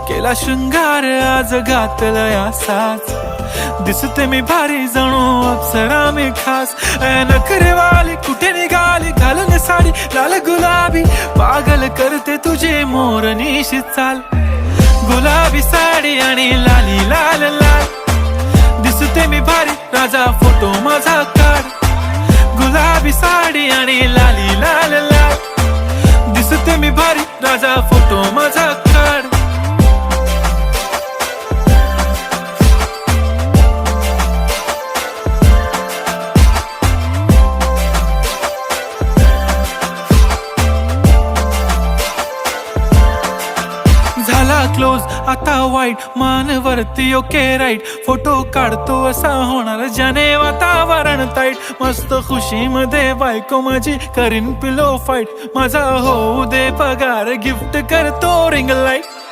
केला शृंगार आज घातला असाच, दिसते मी भारी जणू अप्सरा मी खास. नखरेवाली कुठे निघाली घालून साडी लाल गुलाबी, पागल करते तुझे मोरनीशी चाल. गुलाबी साडी आणि लाली लाल लाल, दिसते मी भारी राजा फोटो माझा काढ. गुलाबी साडी आणि लाली लाल लाल, दिसते मी भारी राजा फोटो माझा काढ. झाला क्लोज आता वाईट, मान वरती ओके राईट. फोटो काढतो असा होणार ज्याने वातावरण ताईट. मस्त खुशी मध्ये बायको माझी करीन पिलो फाईट. माझा होऊ दे पगार गिफ्ट करतो रिंग लाईट.